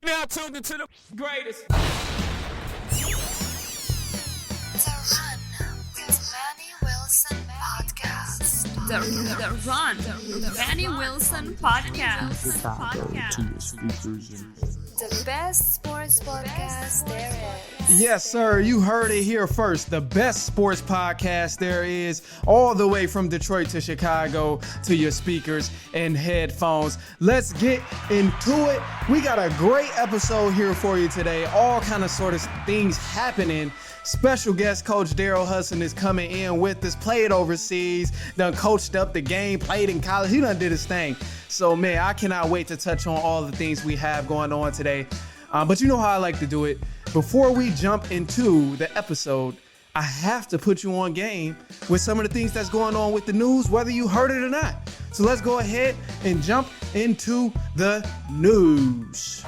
Now tuned into the greatest. The Run with Manny Wilson podcast. The Run with Manny Wilson podcast. The best sports podcast there is. Yes, sir. You heard it here first. The best sports podcast there is, all the way from Detroit to Chicago to your speakers and headphones. Let's get into it. We got a great episode here for you today. All kind of sort of things happening. Special guest coach Darryl Hudson is coming in with us. Played overseas, done coached up the game, played in college. He done did his thing. So, man, I cannot wait to touch on all the things we have going on today. But you know how I like to do it. Before we jump into the episode, I have to put you on game with some of the things that's going on with the news, whether you heard it or not. So let's go ahead and jump into the news.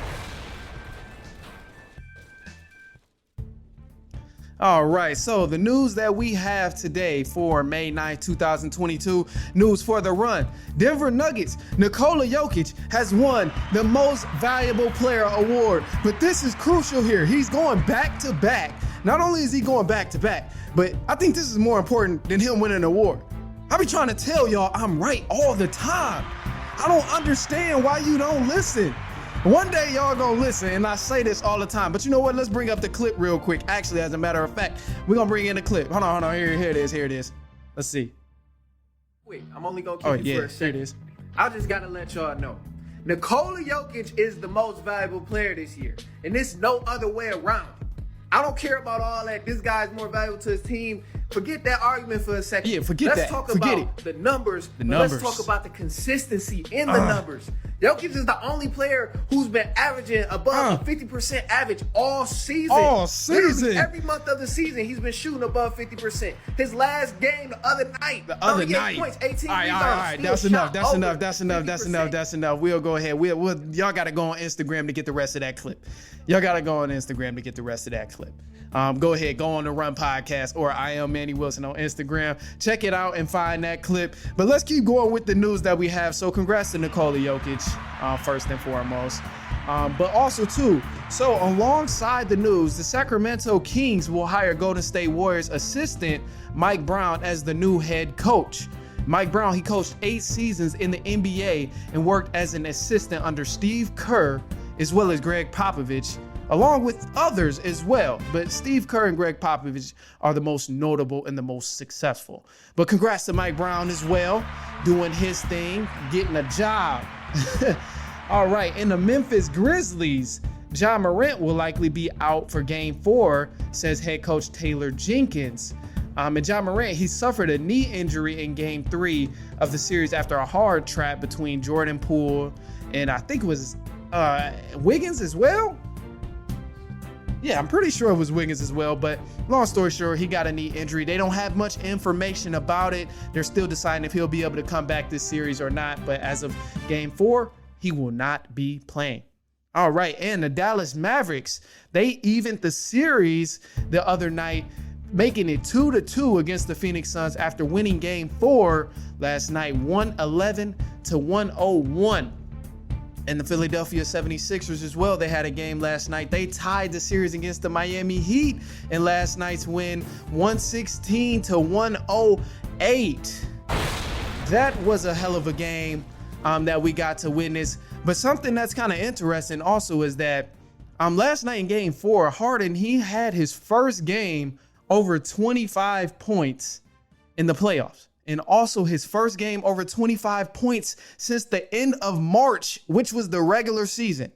All right, so the news that we have today for May 9th, 2022, news for the Run. Denver Nuggets, Nicola Yokic has won the Most Valuable Player award, but this is crucial here. He's going back to back. Not only is he going back to back, but I think this is more important than him winning an award. I be trying to tell y'all I'm right all the time. I don't understand why you don't listen. One day y'all gonna listen, and I say this all the time, but you know what? Let's bring up the clip real quick. Actually, as a matter of fact, we're gonna bring in the clip. Hold on, here it is. Let's see. Wait, I'm only gonna keep you for a second. Here it is. I just gotta let y'all know. Nicola Yokic is the most valuable player this year, and there's no other way around. I don't care about all that. This guy's more valuable to his team. Forget that argument for a second. Yeah, forget Let's that. talk Forget about it. the numbers. The but numbers. Let's talk about the consistency in the numbers. Jokic is the only player who's been averaging above a 50% average all season. All season. Literally every month of the season, he's been shooting above 50%. His last game the other night, 38 points, 18 All rebounds. right. That's enough. We'll go ahead. Y'all got to go on Instagram to get the rest of that clip. Go ahead, go on the Run Podcast, or I am Manny Wilson on Instagram. Check it out and find that clip. But let's keep going with the news that we have. So congrats to Nicola Yokic, first and foremost. But also, too, so alongside the news, the Sacramento Kings will hire Golden State Warriors assistant Mike Brown as the new head coach. Mike Brown, he coached 8 seasons in the NBA and worked as an assistant under Steve Kerr, as well as Greg Popovich, along with others as well. But Steve Kerr and Greg Popovich are the most notable and the most successful. But congrats to Mike Brown as well, doing his thing, getting a job. All right, in the Memphis Grizzlies, Ja Morant will likely be out for Game 4, says head coach Taylor Jenkins. And Ja Morant, he suffered a knee injury in Game 3 of the series after a hard trap between Jordan Poole and I think it was Wiggins as well. Yeah, I'm pretty sure it was Wiggins as well, but long story short, he got a knee injury. They don't have much information about it. They're still deciding if he'll be able to come back this series or not, but as of Game 4, he will not be playing. All right, and the Dallas Mavericks, they evened the series the other night, making it 2-2 against the Phoenix Suns after winning Game 4 last night, 111-101. And the Philadelphia 76ers as well, they had a game last night. They tied the series against the Miami Heat in last night's win, 116-108. That was a hell of a game that we got to witness. But something that's kind of interesting also is that last night in Game 4, Harden, he had his first game over 25 points in the playoffs. And also his first game over 25 points since the end of March, which was the regular season.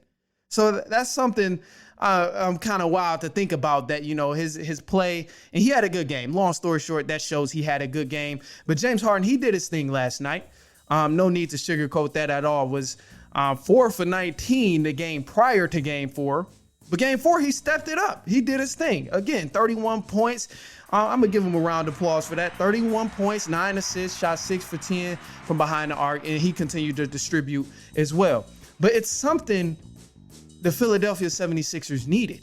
So that's something kind of wild to think about, that, you know, his play. And he had a good game. Long story short, that shows he had a good game. But James Harden, he did his thing last night. No need to sugarcoat that at all. Was 4 for 19 the game prior to Game 4. But Game 4, he stepped it up. He did his thing. Again, 31 points. I'm going to give him a round of applause for that. 31 points, 9 assists, shot 6 for 10 from behind the arc, and he continued to distribute as well. But it's something the Philadelphia 76ers needed,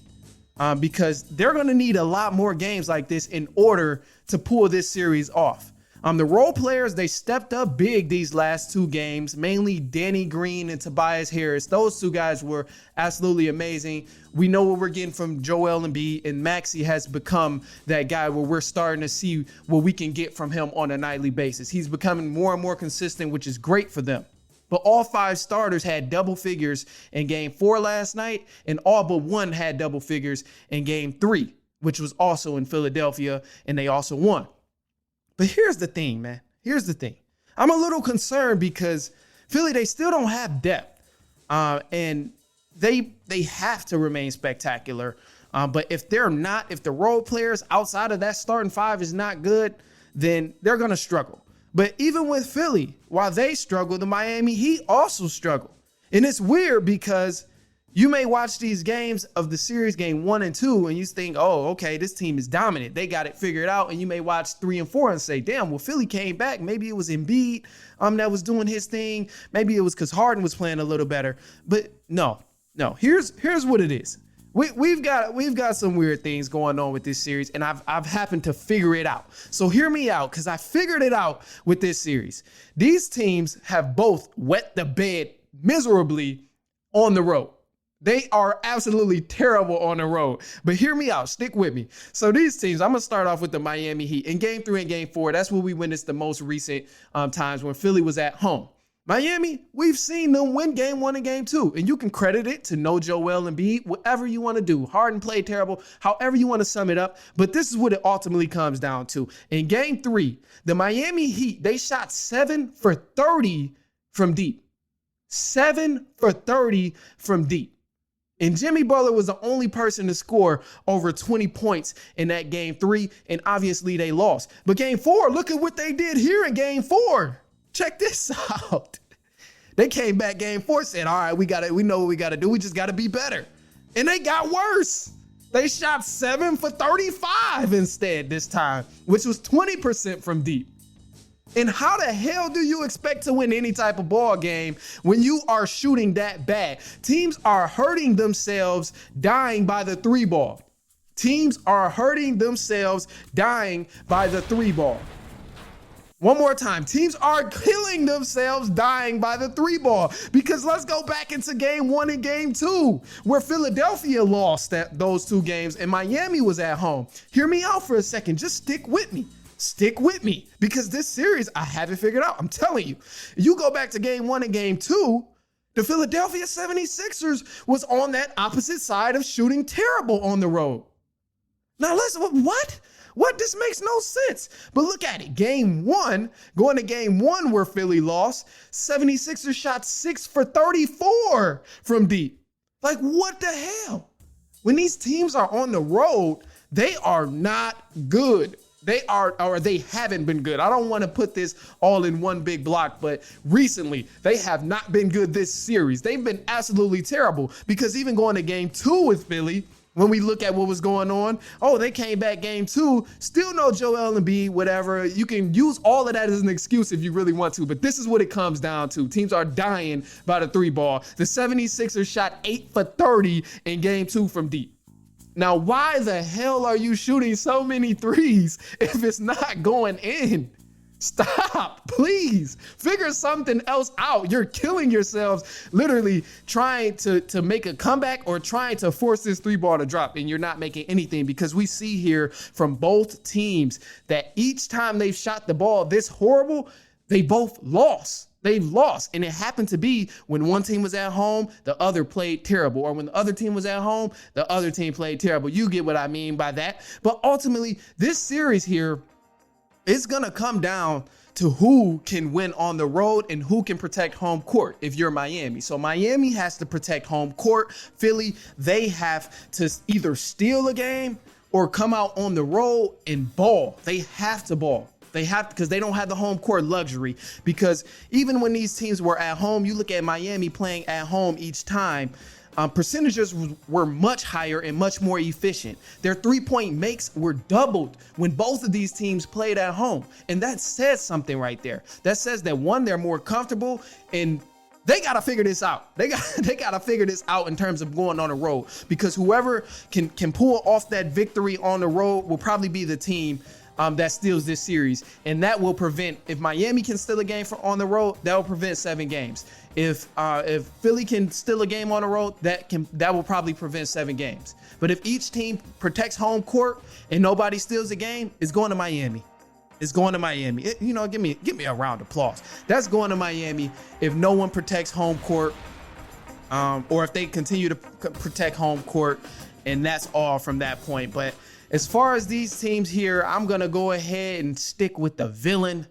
because they're going to need a lot more games like this in order to pull this series off. The role players, they stepped up big these last 2 games, mainly Danny Green and Tobias Harris. Those 2 guys were absolutely amazing. We know what we're getting from Joel Embiid, and Maxey has become that guy where we're starting to see what we can get from him on a nightly basis. He's becoming more and more consistent, which is great for them. But all 5 starters had double figures in game 4 last night, and all but one had double figures in game 3, which was also in Philadelphia, and they also won. But here's the thing, man. Here's the thing. I'm a little concerned because Philly, they still don't have depth. And they have to remain spectacular. But if the role players outside of that starting 5 is not good, then they're going to struggle. But even with Philly, while they struggle, the Miami Heat also struggle. And it's weird because you may watch these games of the series, game 1 and 2, and you think, oh, okay, this team is dominant. They got it figured out. And you may watch 3 and 4 and say, damn, well, Philly came back. Maybe it was Embiid that was doing his thing. Maybe it was because Harden was playing a little better. But no. Here's what it is. We've got some weird things going on with this series, and I've happened to figure it out. So hear me out, because I figured it out with this series. These teams have both wet the bed miserably on the road. They are absolutely terrible on the road. But hear me out. Stick with me. So these teams, I'm going to start off with the Miami Heat. In game 3 and game 4, that's where we witnessed the most recent times when Philly was at home. Miami, we've seen them win game 1 and game 2. And you can credit it to no Joel Embiid, whatever you want to do. Harden played terrible, however you want to sum it up. But this is what it ultimately comes down to. In game 3, the Miami Heat, they shot 7 for 30 from deep. 7 for 30 from deep. And Jimmy Butler was the only person to score over 20 points in that game 3, and obviously they lost. But game 4, look at what they did here in game 4. Check this out. They came back game 4, said, all right, we know what we got to do. We just got to be better. And they got worse. They shot 7 for 35 instead this time, which was 20% from deep. And how the hell do you expect to win any type of ball game when you are shooting that bad? Teams are hurting themselves dying by the 3 ball. Teams are hurting themselves dying by the 3 ball. One more time. Teams are killing themselves dying by the 3 ball. Because let's go back into game 1 and game 2, where Philadelphia lost those 2 games and Miami was at home. Hear me out for a second. Just stick with me. Stick with me, because this series, I have it figured out. I'm telling you. You go back to game 1 and game 2, the Philadelphia 76ers was on that opposite side of shooting terrible on the road. Now listen, what? What? This makes no sense. But look at it. Game 1, going to game 1 where Philly lost, 76ers shot 6 for 34 from deep. Like, what the hell? When these teams are on the road, they are not good. They are, or they haven't been good. I don't want to put this all in one big block, but recently they have not been good this series. They've been absolutely terrible, because even going to game 2 with Philly, when we look at what was going on, they came back game 2, still no Joel Embiid, whatever. You can use all of that as an excuse if you really want to, but this is what it comes down to. Teams are dying by the 3 ball. The 76ers shot 8 for 30 in game 2 from deep. Now, why the hell are you shooting so many threes if it's not going in? Stop, please. Figure something else out. You're killing yourselves literally trying to make a comeback or trying to force this 3 ball to drop, and you're not making anything, because we see here from both teams that each time they've shot the ball this horrible, they both lost. They've lost. And it happened to be when one team was at home, the other played terrible. Or when the other team was at home, the other team played terrible. You get what I mean by that. But ultimately, this series here is going to come down to who can win on the road and who can protect home court if you're Miami. So Miami has to protect home court. Philly, they have to either steal a game or come out on the road and ball. They have to ball. They have, because they don't have the home court luxury. Because even when these teams were at home, you look at Miami playing at home each time, percentages were much higher and much more efficient. Their 3-point makes were doubled when both of these teams played at home. And that says something right there. That says that, one, they're more comfortable, and they got to figure this out. They got to figure this out in terms of going on the road, because whoever can pull off that victory on the road will probably be the team that steals this series, and that will prevent, if Miami can steal a game on the road, that will prevent 7 games. If Philly can steal a game on the road, that will probably prevent 7 games. But if each team protects home court and nobody steals a game, it's going to Miami. It's going to Miami. Give me a round of applause. That's going to Miami if no one protects home court, or if they continue to protect home court, and that's all from that point. But as far as these teams here, I'm going to go ahead and stick with the villain.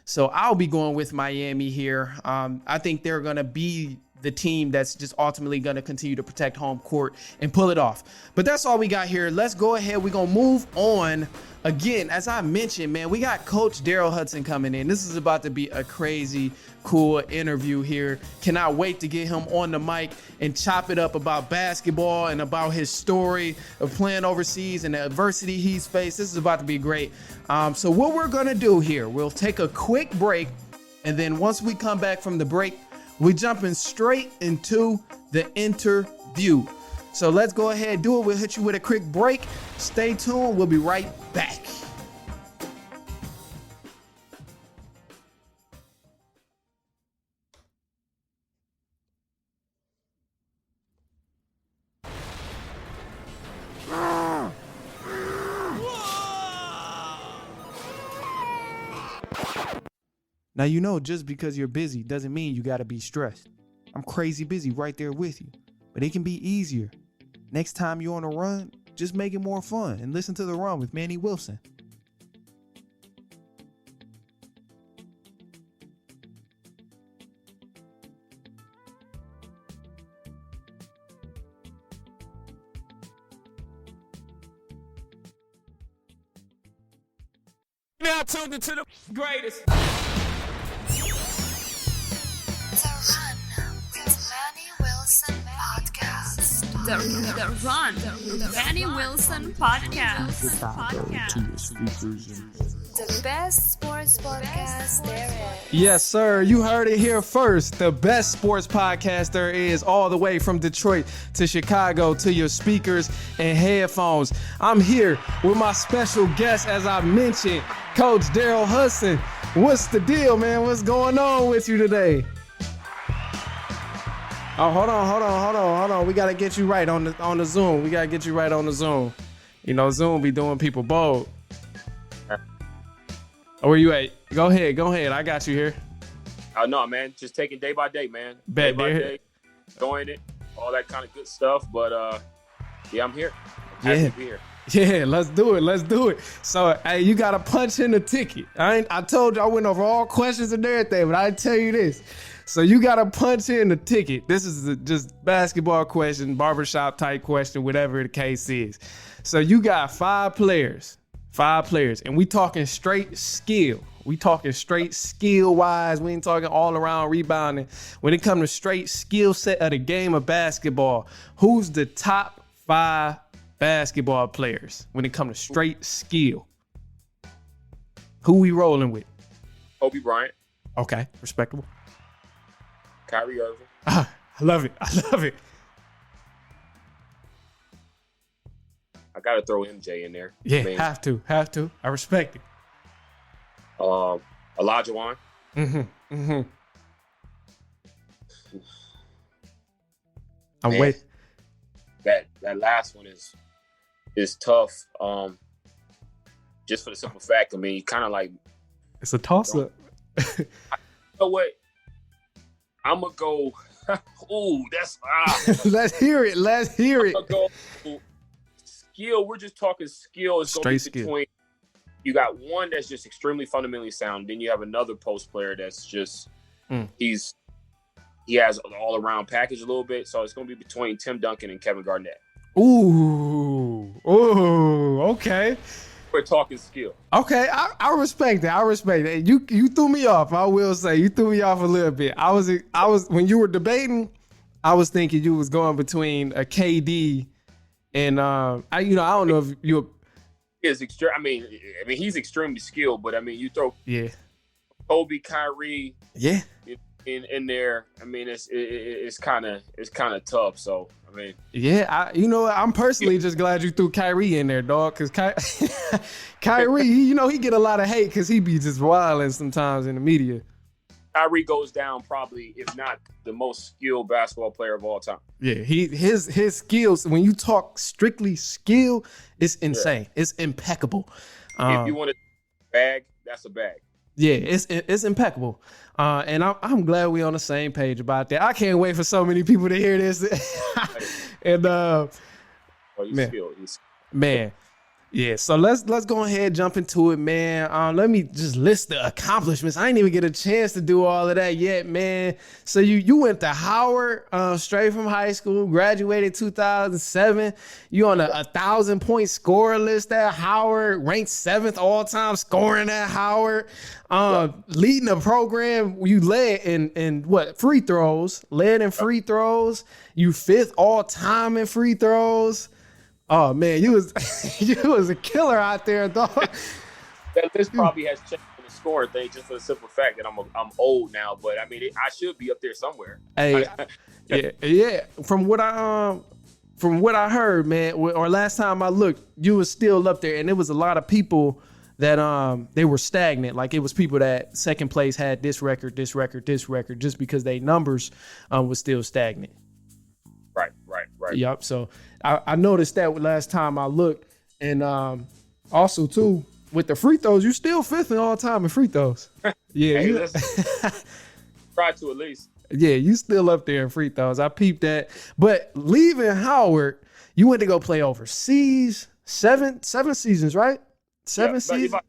So I'll be going with Miami here. I think they're going to be the team that's just ultimately going to continue to protect home court and pull it off. But that's all we got here. Let's go ahead. We're going to move on. Again, as I mentioned, man, we got Coach Darryl Hudson coming in. This is about to be a crazy, cool interview here. Cannot wait to get him on the mic and chop it up about basketball and about his story of playing overseas and the adversity he's faced. This is about to be great. So what we're going to do here, we'll take a quick break. And then once we come back from the break, we're jumping straight into the interview. So let's go ahead and do it. We'll hit you with a quick break. Stay tuned. We'll be right back. Now, just because you're busy doesn't mean you got to be stressed. I'm crazy busy right there with you, but it can be easier. Next time you're on a run, just make it more fun and listen to The Run with Manny Wilson. Now tuned into the greatest. The Run with Manny Wilson podcast. The Run, the Manny Wilson podcast. The best sports podcast there is. Yes, sir. You heard it here first. The best sports podcast there is, all the way from Detroit to Chicago to your speakers and headphones. I'm here with my special guest, as I mentioned, Coach Darryl Hudson. What's the deal, man? What's going on with you today? Oh, hold on. We got to get you right on the Zoom. We got to get you right on the Zoom. Zoom be doing people bold. Oh, where you at? Go ahead. I got you here. Oh, no, man. Just taking day by day, man. Bet, day by day. Enjoying it. All that kind of good stuff. But, yeah, I'm here. Happy to be here. Yeah, let's do it. So, hey, you got to punch in the ticket. I told you I went over all questions and everything, but I tell you this. So you got to punch in the ticket. This is just basketball question, barbershop type question, whatever the case is. So you got 5 players, and we talking straight skill. We talking straight skill-wise. We ain't talking all-around rebounding. When it comes to straight skill set of the game of basketball, who's the top 5 basketball players when it comes to straight skill? Who we rolling with? Kobe Bryant. Okay, respectable. Kyrie Irving. I love it. I got to throw MJ in there. Yeah, have to. I respect it. Elijah Wan. I'm waiting. That last one is tough. Just for the simple fact, you kind of like. It's a toss-up. You know what? I'm going to go. Ooh, that's. Let's hear it. I'm going to go skill. We're just talking skill. It's going to be between. You got one that's just extremely fundamentally sound. Then you have another post player that's just. He has an all-around package a little bit. So it's going to be between Tim Duncan and Kevin Garnett. Ooh, okay. We're talking skill. Okay, I respect that. You threw me off. I will say you threw me off a little bit. I was when you were debating, I was thinking you was going between a KD and I don't know if you. Is extreme. I mean, he's extremely skilled, but you throw Kobe, Kyrie, in there. It's kind of tough. So mean, yeah, I'm personally just glad you threw Kyrie in there, dog, because Kyrie, he get a lot of hate because he be just wilding sometimes in the media. Kyrie goes down probably, if not the most skilled basketball player of all time. Yeah, his skills, when you talk strictly skill, it's insane. Yeah. It's impeccable. If you want a bag, that's a bag. Yeah, it's impeccable. And I'm glad we're on the same page about that. I can't wait for so many people to hear this. And man. Yeah, so let's go ahead and jump into it, man. Let me just list the accomplishments. I didn't even get a chance to do all of that yet, man. So you went to Howard straight from high school, graduated 2007. You on a 1,000-point scorer list at Howard, ranked 7th all-time scoring at Howard. Leading a program, you led in what? Free throws. Led in free throws. You 5th all-time in free throws. Oh man, you was a killer out there, dog. This probably has changed the scoring thing just for the simple fact that I'm old now. But I mean, I should be up there somewhere. Hey, yeah. From what I heard, man, or last time I looked, you was still up there, and there was a lot of people that they were stagnant. Like it was people that second place had this record, just because they numbers was still stagnant. Right. Yep. So I noticed that last time I looked, and also too with the free throws, you're still 5th in all time in free throws. Yeah, hey, try to at least. Yeah, you still up there in free throws. I peeped that. But leaving Howard, you went to go play overseas. 7 seasons, right? 7 seasons.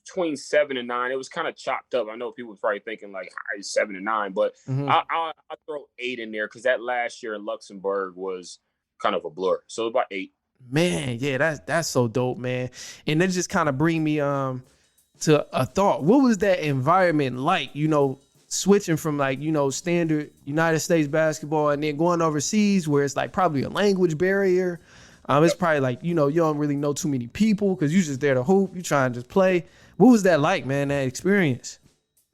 Between 7 and 9, it was kind of chopped up. I know people were probably thinking like 7 and 9, but I throw 8 in there because that last year in Luxembourg was kind of a blur. So about 8. Man, yeah, that's so dope, man. And that just kind of bring me to a thought. What was that environment like? Switching from standard United States basketball and then going overseas where it's like probably a language barrier. It's probably like you don't really know too many people because you're just there to hoop. You trying to just play. What was that like, man, that experience?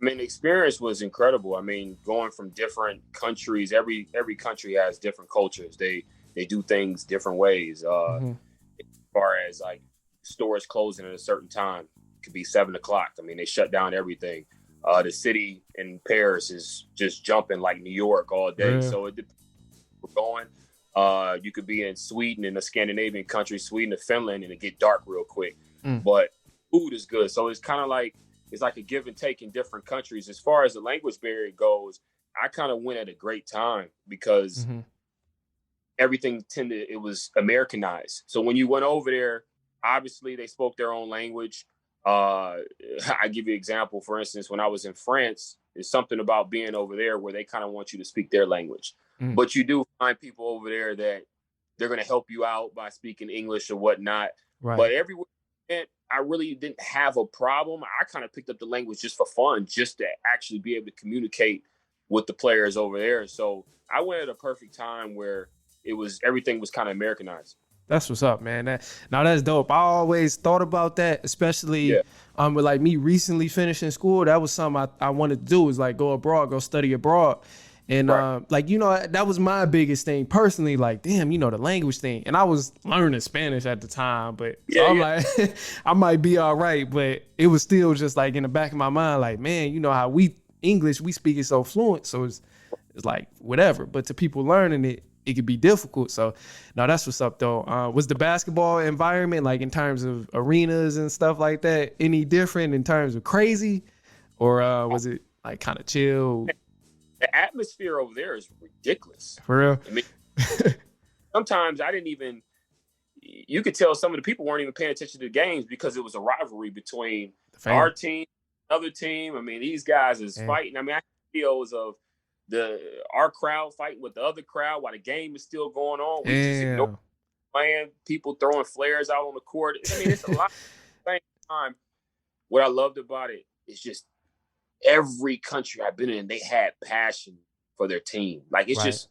I mean, the experience was incredible. I mean, going from different countries, every country has different cultures. They do things different ways. As far as like stores closing at a certain time, it could be 7 o'clock. I mean, they shut down everything. The city in Paris is just jumping like New York all day. Yeah. So we're going. You could be in Sweden, in a Scandinavian country, Sweden or Finland, and it get dark real quick. But food is good. So it's kind of like, it's like a give and take in different countries. As far as the language barrier goes, I kind of went at a great time because everything it was Americanized. So when you went over there, obviously they spoke their own language. I give you an example. For instance, when I was in France, there's something about being over there where they kind of want you to speak their language. But you do find people over there that they're going to help you out by speaking English or whatnot. Right. But everywhere I really didn't have a problem. I kind of picked up the language just for fun, just to actually be able to communicate with the players over there. So I went at a perfect time where everything was kind of Americanized. That's what's up, man. That's dope. I always thought about that, especially with like me recently finishing school. That was something I wanted to do, is like go abroad, go study abroad. And that was my biggest thing personally, like, damn, the language thing. And I was learning Spanish at the time, but like, I might be all right. But it was still just like in the back of my mind, like, man, how we speak it so fluent. So it's like whatever. But to people learning it could be difficult. So no, that's what's up though. Was the basketball environment, like in terms of arenas and stuff like that, any different in terms of crazy, or was it like kind of chill? The atmosphere over there is ridiculous. For real? I mean, sometimes you could tell some of the people weren't even paying attention to the games because it was a rivalry between our team, other team. I mean, these guys is fighting. I mean, I have videos of our crowd fighting with the other crowd while the game is still going on. We just ignore playing, people throwing flares out on the court. I mean, it's a lot. At the same time, what I loved about it is just every country I've been in, they had passion for their team. Like it's just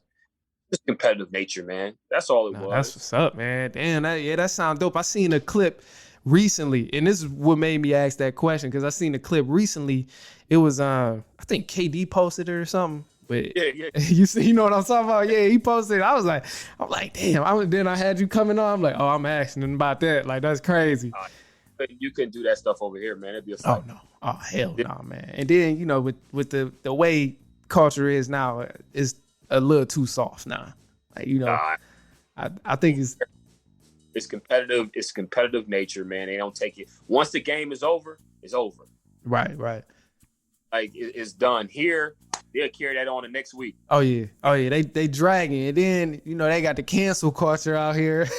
competitive nature, man. That's all it was. That's what's up, man. Damn, that sounds dope. I seen a clip recently, and this is what made me ask that question, because I seen a clip recently. It was I think KD posted it or something, But Yeah. you know what I'm talking about? Yeah, he posted. I'm like, damn. Then I had you coming on. I'm like, oh, I'm asking him about that. Like, that's crazy. But you couldn't do that stuff over here, man. It'd be a fight. Oh no. Oh hell no, man. And then with the way culture is now, it's a little too soft now. Like, I think it's competitive. It's competitive nature, man. They don't take it. Once the game is over, it's over. Right. Like it's done. Here, they'll carry that on the next week. Oh yeah. They dragging, and then they got the cancel culture out here.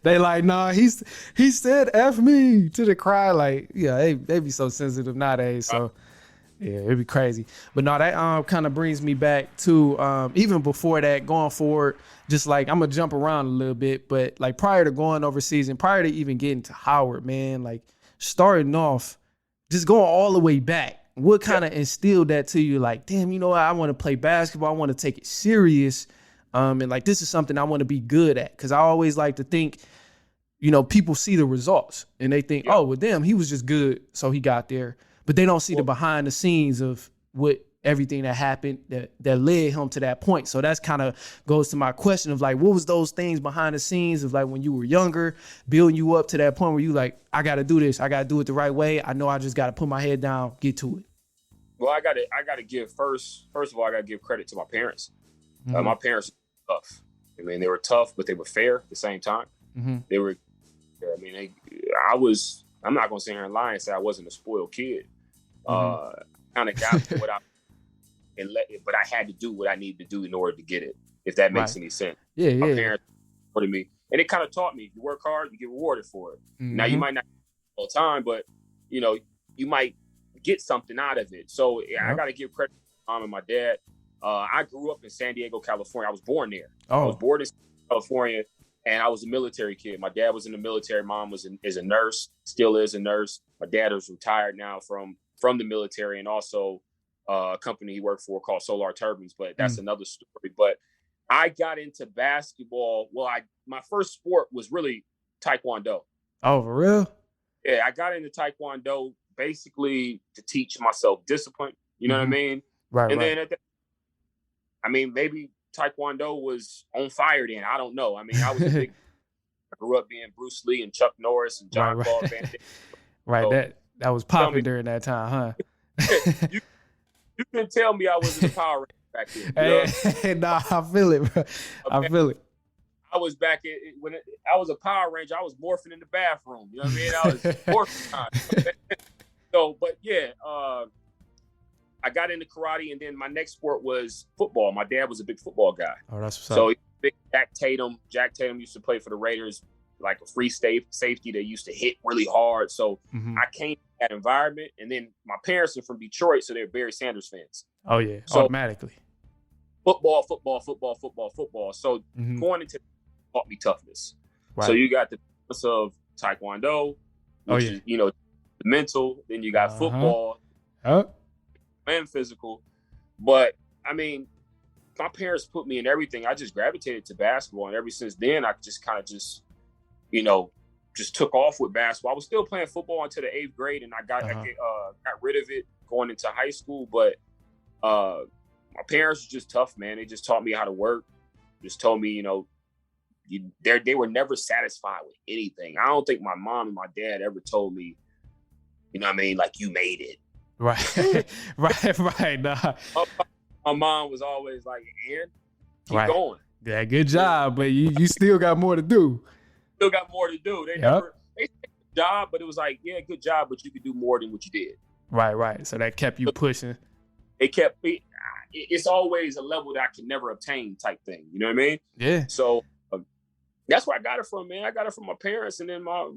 They like, nah, he said F me to the crowd. Like, yeah, they be so sensitive nowadays. So yeah, it'd be crazy. But no, that kind of brings me back to even before that, going forward. Just like, I'm gonna jump around a little bit, but like prior to going overseas and prior to even getting to Howard, man, like starting off, just going all the way back. What kind of instilled that to you? Like, damn, I want to play basketball. I want to take it serious. And like, this is something I want to be good at. Cause I always like to think, people see the results and they think, oh, well, damn, he was just good. So he got there, but they don't see the behind the scenes of everything that happened that led him to that point. So that's kind of goes to my question of like, what was those things behind the scenes of like when you were younger, building you up to that point where you like, I got to do this. I got to do it the right way. I know I just got to put my head down, get to it. Well, I gotta give first of all, I gotta give credit to my parents. Mm-hmm. My parents were tough. I mean, they were tough, but they were fair at the same time. Mm-hmm. They were. I mean, I'm not gonna sit here and lie and say I wasn't a spoiled kid. Mm-hmm. Kind of got what but I had to do what I needed to do in order to get it. If that makes any sense. Yeah. My parents supported me, and it kind of taught me: if you work hard, you get rewarded for it. Mm-hmm. Now you might not all the time, but you might get something out of it. So I got to give credit to my mom and my dad. I grew up in San Diego, California. I was born there. I was born in California, and I was a military kid. My dad was in the military. Mom is a nurse, still is a nurse. My dad is retired now from the military, and also a company he worked for called Solar Turbines, but that's another story. But I got into basketball. Well, my first sport was really Taekwondo. Oh, for real? Yeah, I got into Taekwondo basically to teach myself discipline. You know what I mean? Right. And then maybe Taekwondo was on fire then. I don't know. I mean, I grew up being Bruce Lee and Chuck Norris and John Claude Van Damme. Right. So, that was popping during that time, huh? you can tell me I was in the Power Rangers back then. Hey, nah, I feel it, bro. I feel it. I was back when I was a Power Ranger. I was morphing in the bathroom. You know what I mean? I was morphing time. So, but yeah, I got into karate, and then my next sport was football. My dad was a big football guy. Oh, that's what's so up. Big Jack Tatum. Jack Tatum used to play for the Raiders, like a free safety that used to hit really hard. So I came to that environment, and then my parents are from Detroit, so they're Barry Sanders fans. Oh yeah, so, automatically. Football. So going into taught me toughness. Right. So you got the balance of Taekwondo, which is, the mental. Then you got football and physical. But I mean, my parents put me in everything. I just gravitated to basketball, and ever since then, I just kind of just took off with basketball. I was still playing football until the 8th grade, and I got rid of it going into high school. But my parents were just tough, man. They just taught me how to work. Just told me, they were never satisfied with anything. I don't think my mom and my dad ever told me, like, you made it. Right. right. Nah. My mom was always like, and keep going. Yeah, good job, but you still got more to do. Still got more to do. They said good job, but it was like, yeah, good job, but you could do more than what you did. Right. So that kept you pushing. It kept me. It's always a level that I can never obtain type thing. You know what I mean? Yeah. So that's where I got it from, man. I got it from my parents, and then my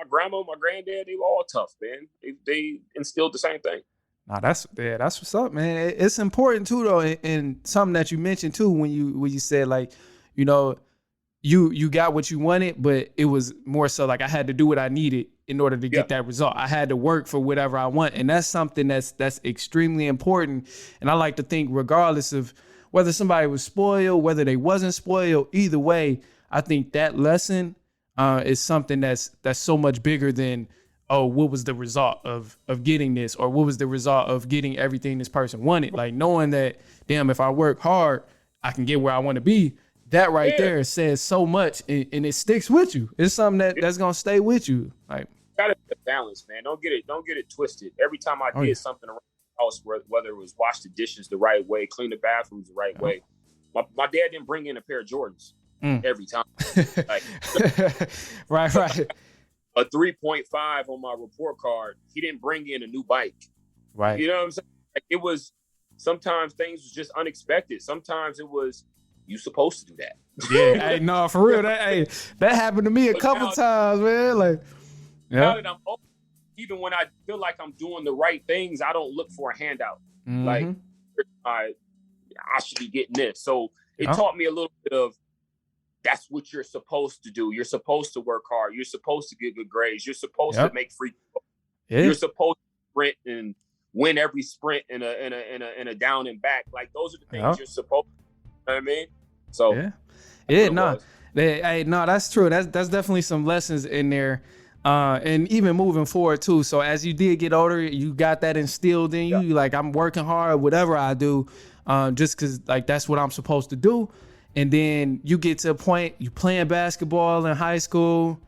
grandma, my granddad. They were all tough, man. They instilled the same thing. Nah, that's what's up, man. It's important too, though, and something that you mentioned too when you said like, you got what you wanted, but it was more so like I had to do what I needed in order to get that result. I had to work for whatever I want, and that's something that's extremely important. And I like to think, regardless of whether somebody was spoiled, whether they wasn't spoiled, either way, I think that lesson is something that's so much bigger than oh, what was the result of getting this, or what was the result of getting everything this person wanted? Like knowing that, damn, if I work hard, I can get where I want to be. That right there says so much, and it sticks with you. It's something that's gonna stay with you. Like, gotta be a balance, man. Don't get it twisted. Every time I did something around the house, whether it was wash the dishes the right way, clean the bathrooms the right way, my dad didn't bring in a pair of Jordans every time. Like, right. A 3.5 on my report card. He didn't bring in a new bike. Right. You know what I'm saying? Like, it was sometimes things was just unexpected. Sometimes it was you supposed to do that. Yeah. Hey, no, for real. That happened to me a couple times, man. Like, now that I'm old, even when I feel like I'm doing the right things, I don't look for a handout. Like, I should be getting this. So it taught me a little bit of, that's what you're supposed to do. You're supposed to work hard. You're supposed to get good grades. You're supposed to make free throws. Yeah. You're supposed to sprint and win every sprint in a down and back. Like, those are the things you're supposed to. You know what I mean? So no, that's true. That's definitely some lessons in there. And even moving forward too. So as you did get older, you got that instilled in you. You're like, I'm working hard, whatever I do, just because like that's what I'm supposed to do. And then you get to a point, you playing basketball in high school.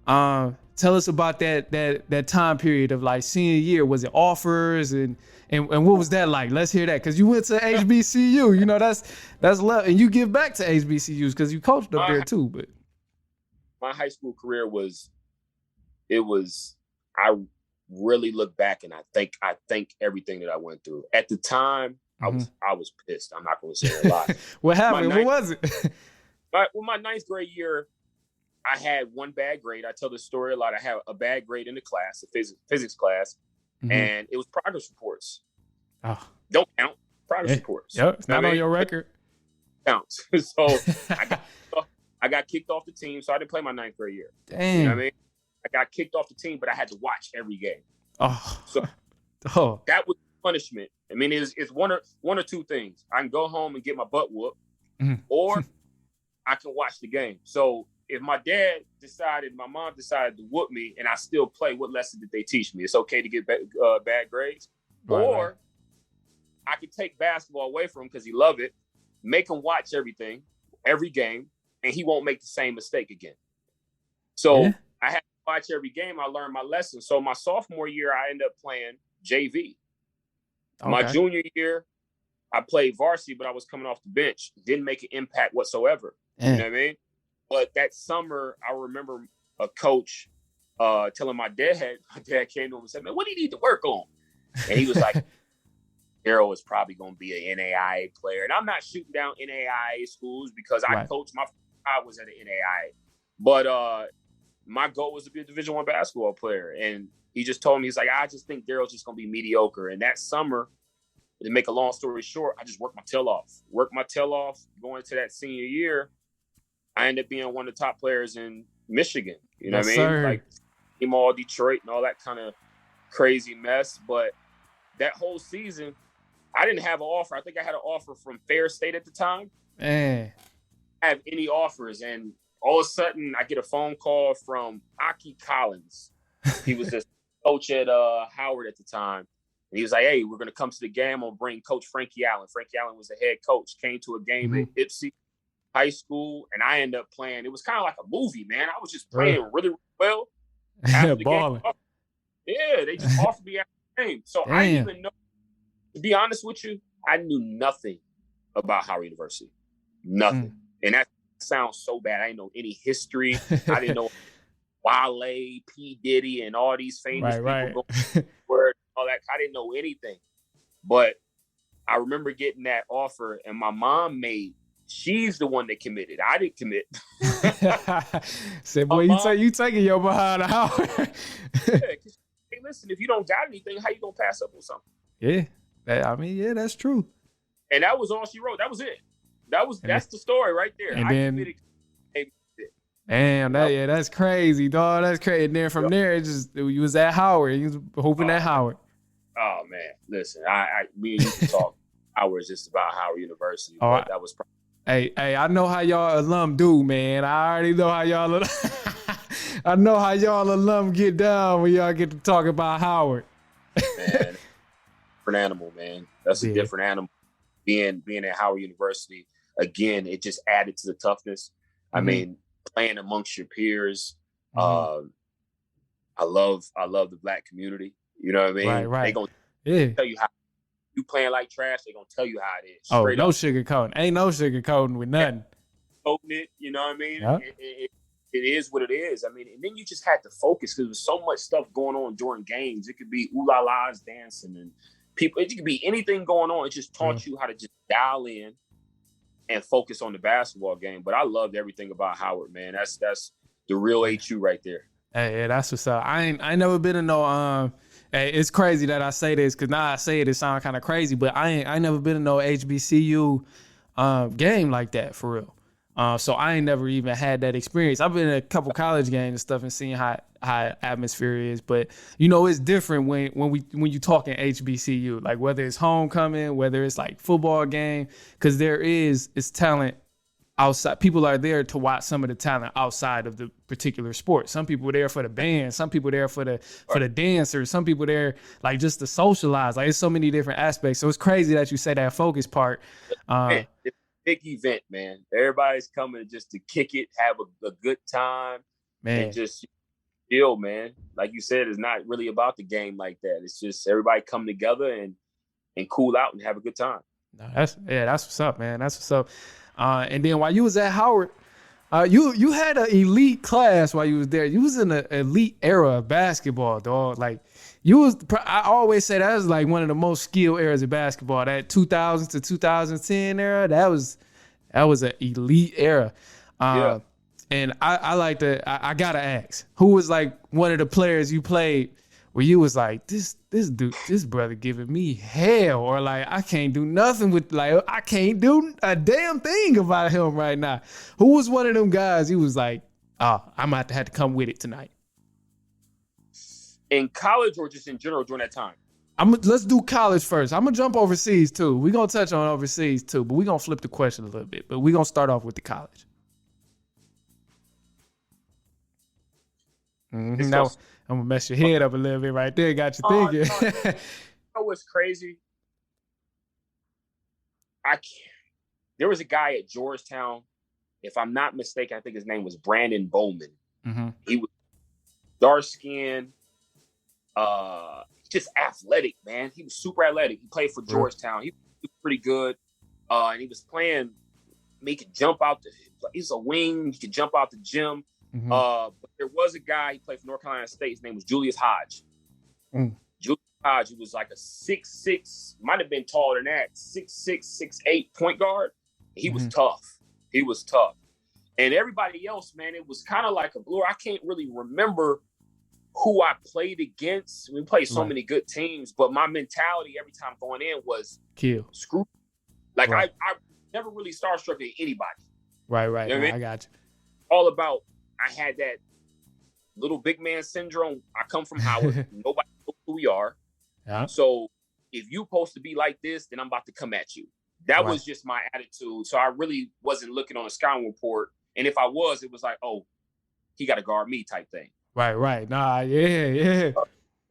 Tell us about that time period of like senior year. Was it offers and what was that like? Let's hear that, because you went to HBCU. You know, that's love, and you give back to HBCUs because you coached up there too. But my high school career I really look back and I think everything that I went through at the time. I was pissed. I'm not going to say a lot. What happened? What was it? My ninth grade year, I had one bad grade. I tell this story a lot. I had a bad grade in the class, a physics class, and it was progress reports. Oh. Don't count progress reports. Yep, it's not on your record. Counts. So I got kicked off the team, so I didn't play my ninth grade year. Damn. You know what I mean? I got kicked off the team, but I had to watch every game. So that was punishment. I mean, it's one or two things. I can go home and get my butt whooped, or I can watch the game. So if my mom decided to whoop me and I still play, what lesson did they teach me? It's okay to get bad grades. Or I could take basketball away from him because he loved it, make him watch everything, every game, and he won't make the same mistake again. So I had to watch every game. I learned my lesson. So my sophomore year, I ended up playing JV. Okay. My junior year, I played varsity, but I was coming off the bench. Didn't make an impact whatsoever. You know what I mean? But that summer, I remember a coach telling my dad came to him and said, man, what do you need to work on? And he was like, Darryl is probably going to be an NAIA player. And I'm not shooting down NAIA schools because I coached I was at an NAIA. But my goal was to be a Division I basketball player. And he just told me, he's like, I just think Darryl's just going to be mediocre. And that summer, to make a long story short, I just worked my tail off. Going into that senior year, I ended up being one of the top players in Michigan. You know what I mean? Sir. Like team all Detroit and all that kind of crazy mess. But that whole season, I didn't have an offer. I think I had an offer from Fair State at the time. I have any offers. And all of a sudden, I get a phone call from Aki Collins. He was just coach at Howard at the time. And he was like, hey, we're going to come to the game. I'm going to bring Coach Frankie Allen. Frankie Allen was the head coach. Came to a game at Ipsy High School, and I ended up playing. It was kind of like a movie, man. I was just playing really, really well. After the game, they just offered me after the game. So I didn't even know, to be honest with you, I knew nothing about Howard University. Nothing. And that sounds so bad. I didn't know any history. I didn't know Wale, P. Diddy, and all these famous people going word, all that. I didn't know anything. But I remember getting that offer, and my mom she's the one that committed. I didn't commit. Said, boy, you taking your behind the house. Hey, listen, if you don't got anything, how you gonna pass up on something? Yeah, that's true. And that was all she wrote. That was it. That's the story right there. And I then, committed. Damn, that's crazy, dog. That's crazy. And then from there, you was at Howard. You was hooping at Howard. Oh man, listen, me and you can talk hours just about Howard University. But that was. Hey, I know how y'all alum do, man. I already know how y'all. I know how y'all alum get down when y'all get to talk about Howard. Man, different animal, man. That's a different animal. Being at Howard University, again, it just added to the toughness. I mean, playing amongst your peers. I love the Black community. You know what I mean? Right. They gonna tell you how you playing like trash. They gonna tell you how it is. Straight no sugarcoating. Ain't no sugarcoating with nothing. It, you know what I mean? Yeah. It is what it is. I mean, and then you just had to focus because there's so much stuff going on during games. It could be ooh la la's dancing and people. It could be anything going on. It just taught you how to just dial in and focus on the basketball game. But I loved everything about Howard, man. That's the real HU right there. Hey, yeah, that's what's up. I ain't never been in no Hey, it's crazy that I say this because now I say it sounds kind of crazy, but I never been in no HBCU game like that for real. So I ain't never even had that experience. I've been in a couple college games and stuff and seen how atmosphere is, but you know it's different when you talking HBCU, like whether it's homecoming, whether it's like football game, because it's talent outside. People are there to watch some of the talent outside of the particular sport. Some people are there for the band, some people are there for the dancers, some people are there like just to socialize. Like it's so many different aspects. So it's crazy that you say that focus part. Man, it's a big event, man. Everybody's coming just to kick it, have a good time, man, and just chill, man. Like you said, it's not really about the game like that. It's just everybody come together and cool out and have a good time. That's what's up, man. That's what's up. And then while you was at Howard, you had an elite class while you was there. You was in an elite era of basketball, dog. Like I always say that was like one of the most skilled eras of basketball. That 2000 to 2010 era, that was an elite era. And I gotta ask, who was like one of the players you played where you was like, this dude, this brother giving me hell, or like I can't do nothing with, like I can't do a damn thing about him right now. Who was one of them guys he was like, oh, I'm about to have to come with it tonight? In college or just in general during that time? Let's do college first. I'm gonna jump overseas too. We're gonna touch on overseas too, but we're gonna flip the question a little bit. But we're gonna start off with the college. Now I'm gonna mess your head up a little bit right there. Got you thinking. You know what's crazy? There was a guy at Georgetown, if I'm not mistaken, I think his name was Brandon Bowman. He was dark skinned, just athletic, man. He was super athletic. He played for Georgetown. He was pretty good. And he was playing, he could jump out he's a wing, he could jump out the gym. But there was a guy, he played for North Carolina State. His name was Julius Hodge. Julius Hodge, he was like a 6'6", might have been taller than that, 6'6", 6'8" point guard. He was tough. He was tough. And everybody else, man, it was kind of like a blur. I can't really remember who I played against. We played so many good teams, but my mentality every time going in was kill. Screw. Like I never really starstruck at anybody. Right. You know what I mean? I got you. All about, I had that little big man syndrome. I come from Howard. Nobody knows who we are. Yeah. So if you're supposed to be like this, then I'm about to come at you. That was just my attitude. So I really wasn't looking on a scouting report. And if I was, it was like, oh, he got to guard me type thing. Right. Nah, yeah.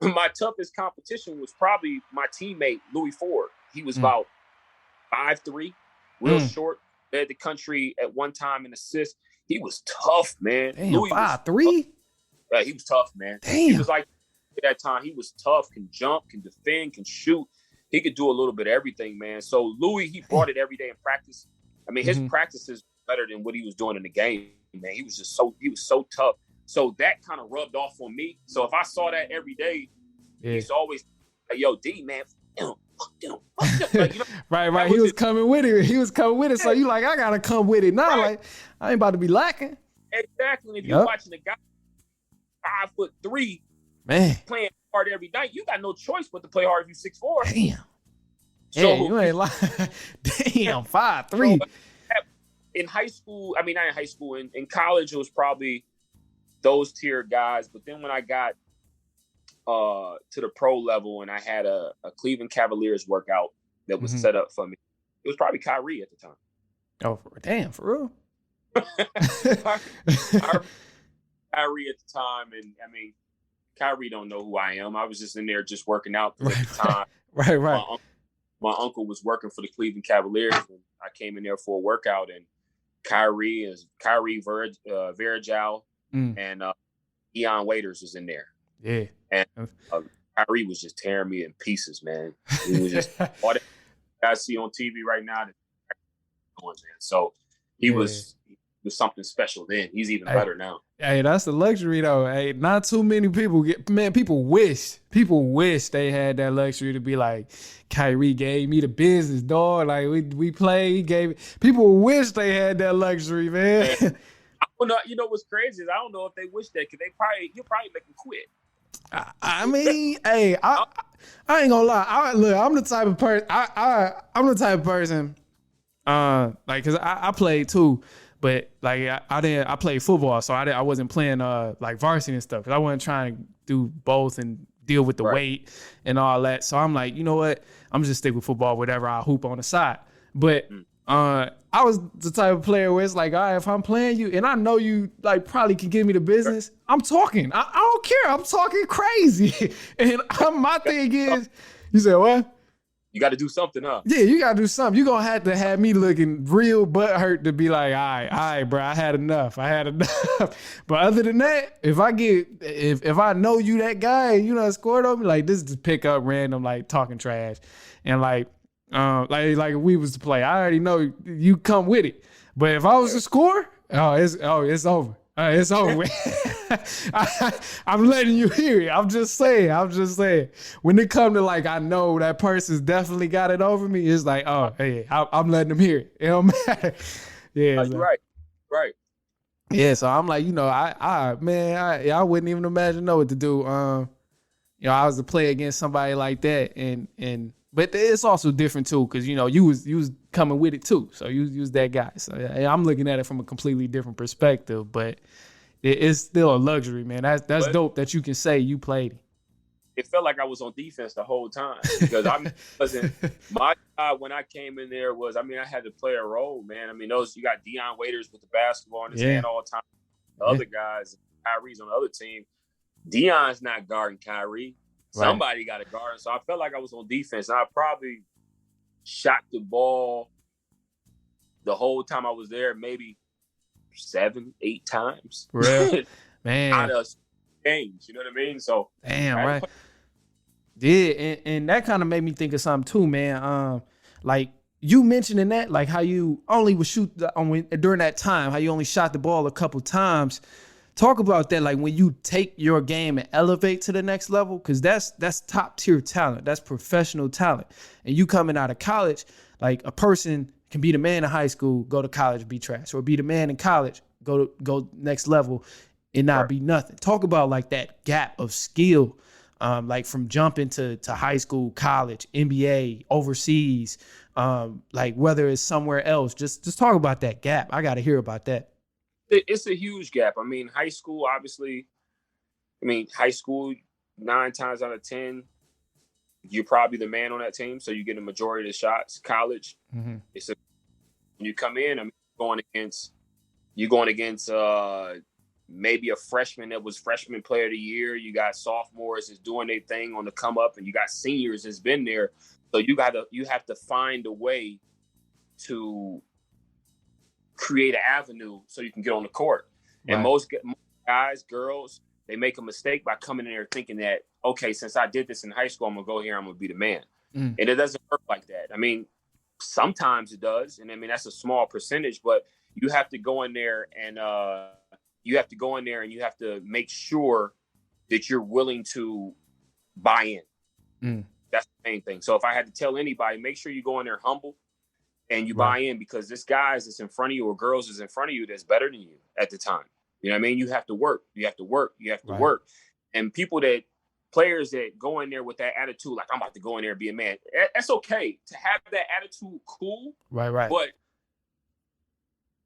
My toughest competition was probably my teammate, Louis Ford. He was about 5'3", real short, led the country at one time in assists. He was tough, man. Damn, 5'3"? Yeah, he was tough, man. Damn. He was like, at that time, he was tough, can jump, can defend, can shoot. He could do a little bit of everything, man. So Louis, he brought it every day in practice. I mean, his practices were better than what he was doing in the game, man. He was so tough. So that kind of rubbed off on me. So if I saw that every day, he's always like, yo, D, man, fuck them. Like, you know, right. He was coming with it. So you like, I gotta come with it now. Like, I ain't about to be lacking. Exactly. If you're watching a guy 5'3", man, playing hard every night, you got no choice but to play hard if you're 6'4". Damn. So you ain't lying. Damn, 5'3". So, in high school, I mean, not in high school, in college, it was probably those tier guys. But then when I got to the pro level and I had a Cleveland Cavaliers workout that was set up for me, it was probably Kyrie at the time. Oh, damn, for real? Kyrie at the time, and I mean, Kyrie don't know who I am. I was just in there just working out at the time. Right. My uncle was working for the Cleveland Cavaliers, and I came in there for a workout, and Kyrie Virgil and Deion Waiters was in there. Yeah. And Kyrie was just tearing me in pieces, man. He was just all that I see on TV right now. Man. So he was something special then. He's even better now. Hey, that's the luxury though. Hey, not too many people people wish they had that luxury to be like, Kyrie gave me the business, dog. Like we played, he gave it. People wish they had that luxury, man. I don't know, you know what's crazy is I don't know if they wish that, because he'll probably make them quit. I mean, hey, I ain't gonna lie. I'm the type of person. I'm the type of person. Like, cause I played too, but like I played football, so I wasn't playing like varsity and stuff, cause I wasn't trying to do both and deal with the weight and all that. So I'm like, you know what? I'm just stick with football, whatever. I'll hoop on the side. But I was the type of player where it's like, all right, if I'm playing you and I know you like probably can give me the business, I'm talking. I don't care. I'm talking crazy. And my thing is, you said what? You got to do something, huh? Yeah, you got to do something. You're going to have me looking real butthurt to be like, all right, bro, I had enough. But other than that, if I know you that guy and you done scored on me, like this is pick up random, like talking trash. And like if we was to play, I already know you come with it. But if I was to score, it's over. It's over. I'm letting you hear it. I'm just saying. When it come to like, I know that person's definitely got it over me. It's like, oh, hey, I'm letting them hear it. It don't matter. Yeah, so. Right. Yeah, so I'm like, I wouldn't even imagine know what to do. I was to play against somebody like that, but it's also different too, because you was coming with it too, so you was that guy. So yeah, I'm looking at it from a completely different perspective, but it's still a luxury, man. That's dope that you can say you played it. It felt like I was on defense the whole time, because my job when I came in there was, I had to play a role, man. You got Deion Waiters with the basketball in his hand all the time. The other guys, Kyrie's on the other team. Deion's not guarding Kyrie. Somebody got to guard. So I felt like I was on defense. And I probably shot the ball the whole time I was there, maybe 7-8 times. Really? Man. Out of games, you know what I mean? So damn, right. Yeah, and that kind of made me think of something too, man. Like you mentioning that, like how you only would shoot during that time, how you only shot the ball a couple times. Talk about that, like when you take your game and elevate to the next level, because that's top tier talent. That's professional talent. And you coming out of college, like a person can be the man in high school, go to college, be trash, or be the man in college, go next level and not be nothing. Talk about like that gap of skill, like from jumping to high school, college, NBA, overseas, like whether it's somewhere else. Just talk about that gap. I got to hear about that. It's a huge gap. High school, obviously, high school, 9 times out of 10, you're probably the man on that team, so you get a majority of the shots. College, when you come in, you're going against maybe a freshman that was freshman player of the year. You got sophomores that's doing their thing on the come up, and you got seniors that's been there. So you have to find a way to create an avenue so you can get on the court. Right. And most guys, girls, they make a mistake by coming in there thinking that, okay, since I did this in high school, I'm going to go here, I'm going to be the man. And it doesn't work like that. Sometimes it does. And that's a small percentage, but you have to go in there and you have to make sure that you're willing to buy in. That's the main thing. So if I had to tell anybody, make sure you go in there humble and you buy in, because this guys that's in front of you or girls is in front of you that's better than you at the time. You know what I mean? You have to work. You have to work. And players that go in there with that attitude, like I'm about to go in there and be a man. That's okay to have that attitude, cool. Right. But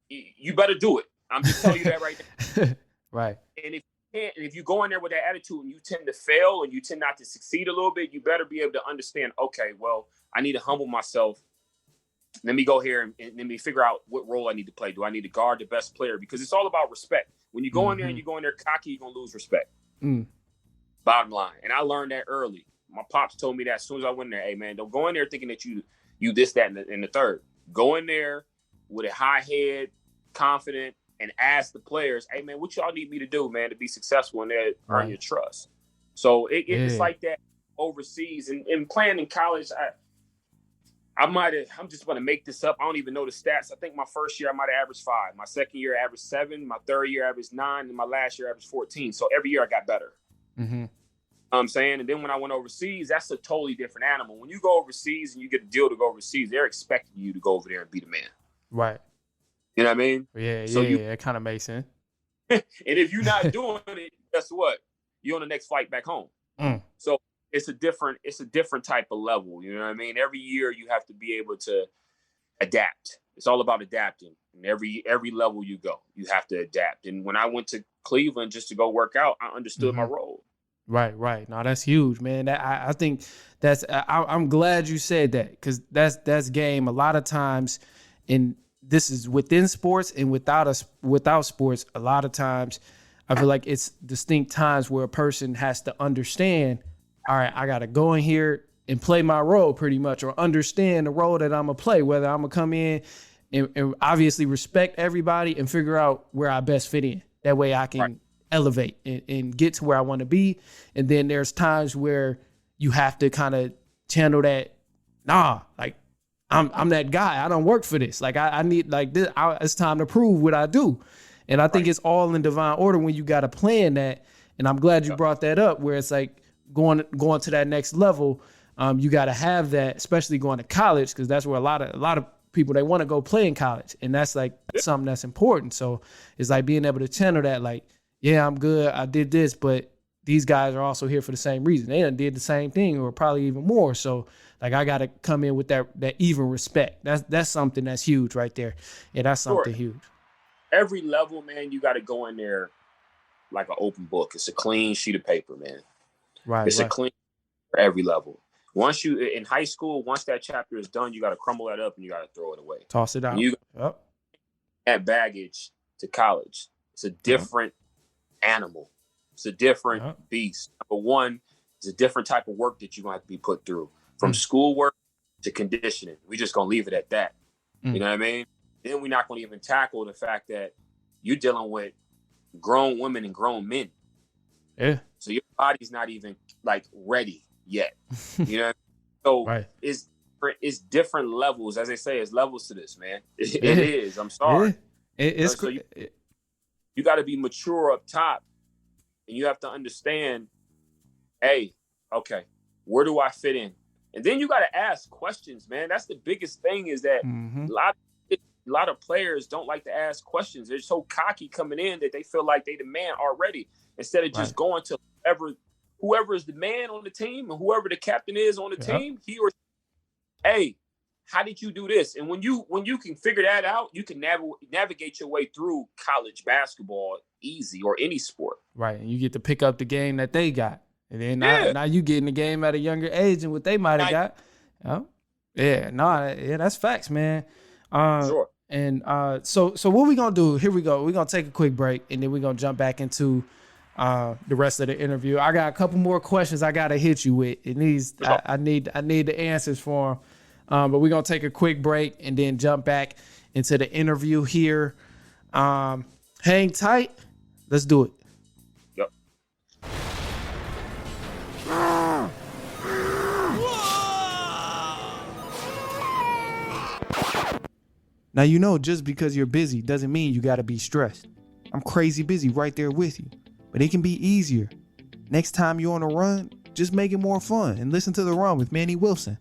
you better do it. I'm just telling you that right now. Right. And if you go in there with that attitude and you tend to fail and you tend not to succeed a little bit, you better be able to understand, okay, well, I need to humble myself let me go here and let me figure out what role I need to play. Do I need to guard the best player? Because it's all about respect. When you go in there and you go in there cocky, you're going to lose respect. Bottom line. And I learned that early. My pops told me that as soon as I went in there, hey, man, don't go in there thinking that you this, that, and the third. Go in there with a high head, confident, and ask the players, hey, man, what y'all need me to do, man, to be successful and earn your trust. So it's like that overseas. And playing in college, I'm just going to make this up. I don't even know the stats. I think my first year I might have averaged 5. My second year I averaged 7. My third year I averaged 9. And my last year I averaged 14. So every year I got better. I'm saying, and then when I went overseas, that's a totally different animal. When you go overseas and you get a deal to go overseas, they're expecting you to go over there and be the man. Right. You know what I mean? Yeah, so it kind of makes sense. And if you're not doing it, guess what? You're on the next flight back home. So it's a different type of level. You know what I mean? Every year you have to be able to adapt. It's all about adapting. And every level you go, you have to adapt. And when I went to Cleveland just to go work out, I understood my role. Right. No, that's huge, man. I think I'm glad you said that, because that's game. A lot of times, and this is within sports and without sports, a lot of times I feel like it's distinct times where a person has to understand, all right, I got to go in here and play my role pretty much, or understand the role that I'm going to play, whether I'm going to come in and obviously respect everybody and figure out where I best fit in. That way I can elevate and get to where I want to be. And then there's times where you have to kind of channel that, like I'm that guy. I don't work for this. Like I need like this. It's time to prove what I do. And I think it's all in divine order when you got to plan that. And I'm glad you brought that up, where it's like going to that next level. You got to have that, especially going to college, because that's where a lot of people, they want to go play in college, and that's like something that's important. So it's like being able to channel that, like, yeah, I'm good, I did this, but these guys are also here for the same reason. They done did the same thing, or probably even more. So like I got to come in with that even respect. That's something that's huge right there. Yeah, that's something huge. Every level, man, you got to go in there like an open book. It's a clean sheet of paper, man. Right. It's a clean for every level. Once you in high school, once that chapter is done, you got to crumble that up and you got to throw it away. Toss it out. And you add baggage to college. It's a different animal. It's a different beast. Number one, it's a different type of work that you're going to have to be put through, from schoolwork to conditioning. We're just going to leave it at that. You know what I mean? Then we're not going to even tackle the fact that you're dealing with grown women and grown men. Yeah. So your body's not even like ready yet. You know? So it's different levels. As they say, it's levels to this, man. It is. I'm sorry. It's you got to be mature up top, and you have to understand, hey, okay, where do I fit in? And then you got to ask questions, man. That's the biggest thing, is that a lot of players don't like to ask questions. They're so cocky coming in that they feel like they the man already, instead of just going to whoever is the man on the team and whoever the captain is on the team, he or hey, how did you do this? And when you can figure that out, you can navigate your way through college basketball easy, or any sport. Right, and you get to pick up the game that they got. And then now you get in the game at a younger age and what they might have got. That's facts, man. Sure. And so what we gonna do? Here we go. We're gonna take a quick break, and then we're gonna jump back into the rest of the interview. I got a couple more questions I gotta hit you with. It needs I need the answers for them. But we're gonna take a quick break and then jump back into the interview here. Hang tight. Let's do it. Yep. Now, you know, just because you're busy doesn't mean you got to be stressed. I'm crazy busy right there with you, but it can be easier. Next time you're on a run, just make it more fun and listen to The Run with Manny Wilson.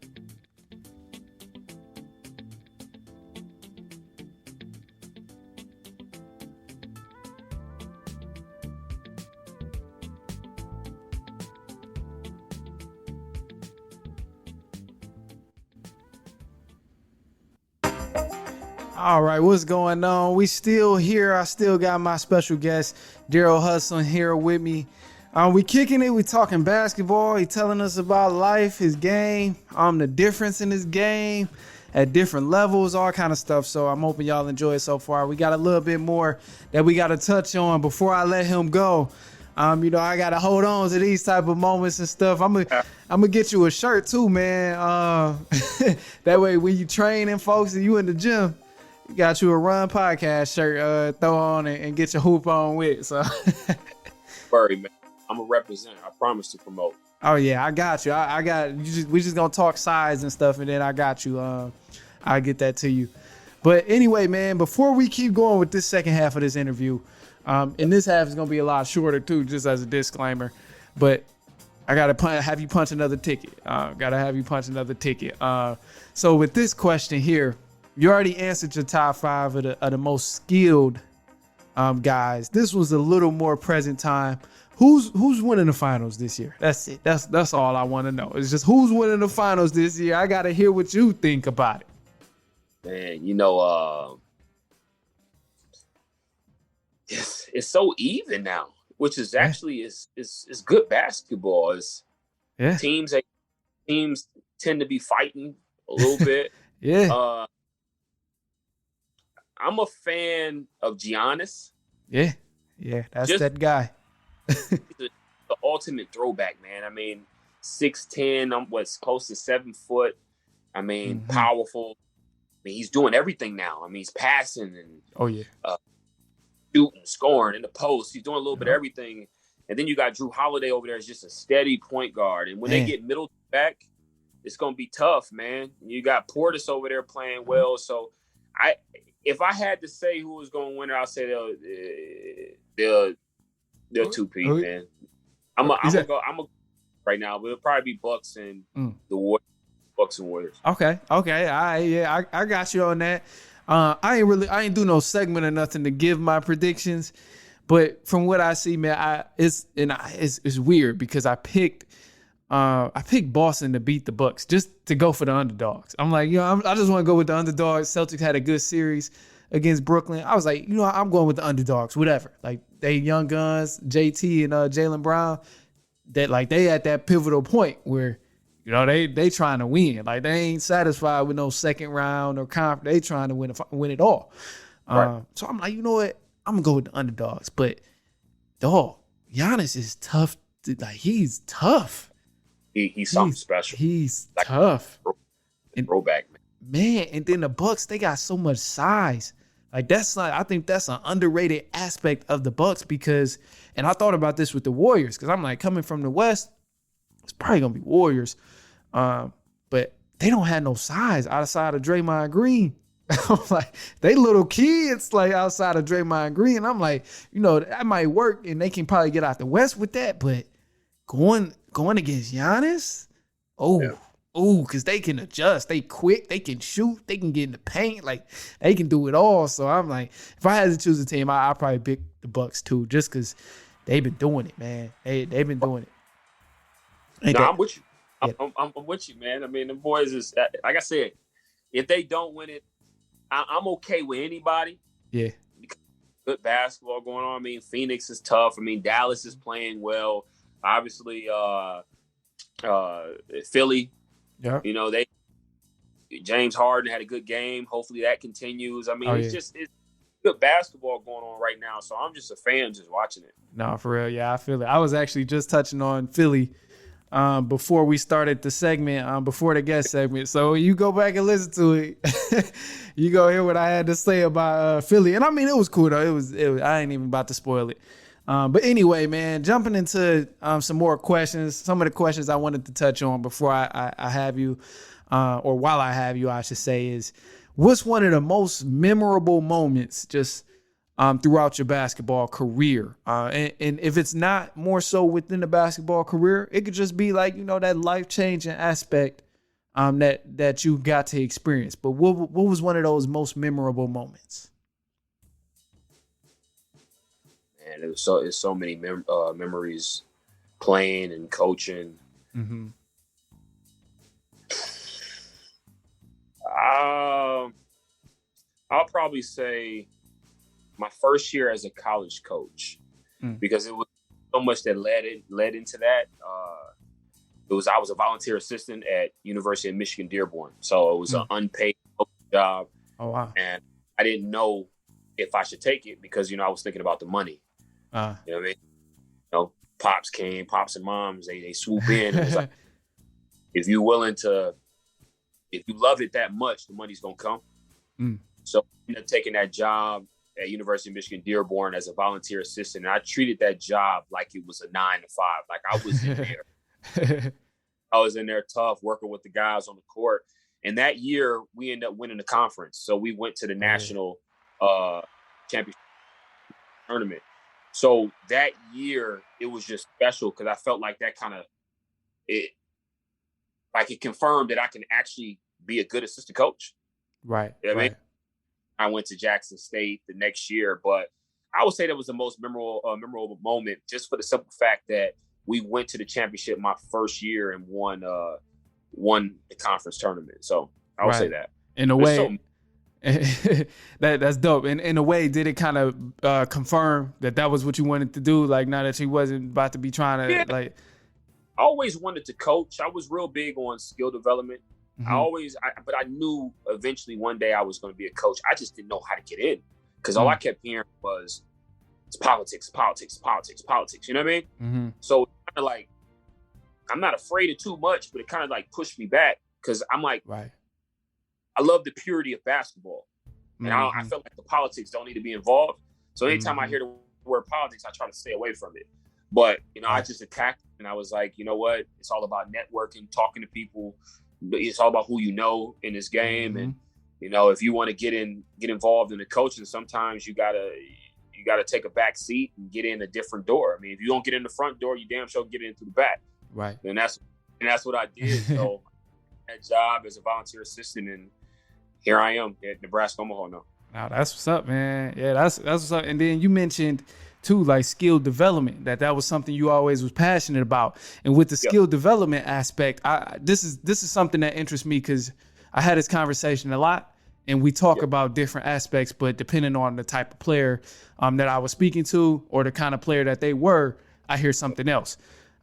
All right, what's going on? We still here. I still got my special guest, Darryl Hudson, here with me. We kicking it. We talking basketball. He telling us about life, his game, the difference in his game. at different levels, all kind of stuff. So I'm hoping y'all enjoy it so far. We got a little bit more that we got to touch on before I let him go. You know, I got to hold on to these type of moments and stuff. I'm gonna get you a shirt too, man. That way when you training folks and you in the gym, you got you a Run Podcast shirt, throw on and get your hoop on with. So, Sorry, man. I'm a representative. I promise to promote. Oh yeah, I got you. I got you. We just gonna talk size and stuff, and then I got you. I'll get that to you. But anyway, man, before we keep going with this second half of this interview, and this half is gonna be a lot shorter too, just as a disclaimer. But I gotta have you punch another ticket. So with this question here, you already answered your top 5 of the most skilled guys. This was a little more present time. Who's winning the finals this year? That's it. That's all I want to know. It's just who's winning the finals this year. I gotta hear what you think about it. Man, you know, it's so even now, which is actually is good basketball. Teams tend to be fighting a little bit. Yeah. I'm a fan of Giannis. Yeah, that's just that guy. the ultimate throwback, man. I mean, 6'10", close to 7 foot. I mean, powerful. I mean, he's doing everything now. I mean, he's passing and shooting, scoring in the post. He's doing a little bit of everything. And then you got Drew Holiday over there as just a steady point guard. And when they get middle back, it's going to be tough, man. You got Portis over there playing well. So if I had to say who was going to win, I'll say they'll 2-peat, man. I'm gonna go right now, but it'll probably be Bucks and the Warriors. Bucks and Warriors. Okay. I got you on that. I ain't do no segment or nothing to give my predictions, but from what I see, man, it's weird because I picked Boston to beat the Bucks just to go for the underdogs. I'm like, I just want to go with the underdogs. Celtics had a good series against Brooklyn. I was like, I'm going with the underdogs, whatever. Like, they young guns, JT and Jaylen Brown, that like they at that pivotal point where, they trying to win. Like, they ain't satisfied with no second round or conference. They trying to win it all. Right. So I'm like, you know what? I'm gonna go with the underdogs. But Giannis is tough. He's tough. He's something special. He's like, tough. Throwback, man. And then the Bucks, they got so much size. Like, I think that's an underrated aspect of the Bucks because, and I thought about this with the Warriors because I'm like, coming from the West, it's probably gonna be Warriors, but they don't have no size outside of Draymond Green. I'm like, they little kids like outside of Draymond Green. I'm like, that might work and they can probably get out the West with that, but going against Giannis, because they can adjust. They quick. They can shoot. They can get in the paint. Like, they can do it all. So I'm like, if I had to choose a team, I'd probably pick the Bucks too, just because they've been doing it, man. They've been doing it. I'm with you. I'm with you, man. I mean, the boys is, like I said, if they don't win it, I'm okay with anybody. Yeah. Good basketball going on. I mean, Phoenix is tough. I mean, Dallas is playing well. Obviously, Philly. Yeah. James Harden had a good game. Hopefully that continues. I mean, it's good basketball going on right now. So I'm just a fan just watching it. No, for real. Yeah, I feel it. I was actually just touching on Philly before we started the segment, before the guest segment. So you go back and listen to it. You go hear what I had to say about Philly. And I mean, it was cool though. It was I ain't even about to spoil it. But anyway, man, jumping into some more questions, some of the questions I wanted to touch on before I have you, or while I have you, I should say, is what's one of the most memorable moments just throughout your basketball career? And if it's not more so within the basketball career, it could just be like, that life-changing aspect that you got to experience. But what was one of those most memorable moments? And it's so many memories playing and coaching. Mm-hmm. I'll probably say my first year as a college coach, because it was so much that led into that. I was a volunteer assistant at University of Michigan Dearborn. So it was an unpaid job. Oh, wow. And I didn't know if I should take it because, I was thinking about the money. You know what I mean? Pops and moms, they swoop in. And it was like, if you love it that much, the money's going to come. So I ended up taking that job at University of Michigan Dearborn as a volunteer assistant. And I treated that job like it was a 9 to 5. Like I was in there. I was in there tough, working with the guys on the court. And that year, we ended up winning the conference. So we went to the national championship tournament. So that year, it was just special because I felt like that it confirmed that I can actually be a good assistant coach. Right. You know what I mean? I went to Jackson State the next year, but I would say that was the most memorable moment just for the simple fact that we went to the championship my first year and won the conference tournament. So I would say that. In a way, that's dope. And in a way, did it kind of confirm that was what you wanted to do? Like now that you wasn't about to be trying to I always wanted to coach. I was real big on skill development. But I knew eventually one day I was going to be a coach. I just didn't know how to get in because all I kept hearing was it's politics. You know what I mean? So kind of like, I'm not afraid of too much, but it kind of like pushed me back because I'm like, I love the purity of basketball. And I felt like the politics don't need to be involved. So anytime I hear the word politics, I try to stay away from it. But, I just attacked and I was like, you know what? It's all about networking, talking to people. It's all about who you know in this game. And, if you want to get involved in the coaching, sometimes you gotta take a back seat and get in a different door. I mean, if you don't get in the front door, you damn sure get in through the back. Right. And that's what I did. So that job as a volunteer assistant, and here I am at Nebraska Omaha now. Now that's what's up, man. Yeah, that's what's up. And then you mentioned too, like skill development, that was something you always was passionate about. And with the skill development aspect, this is something that interests me because I had this conversation a lot and we talk about different aspects, but depending on the type of player that I was speaking to or the kind of player that they were, I hear something else.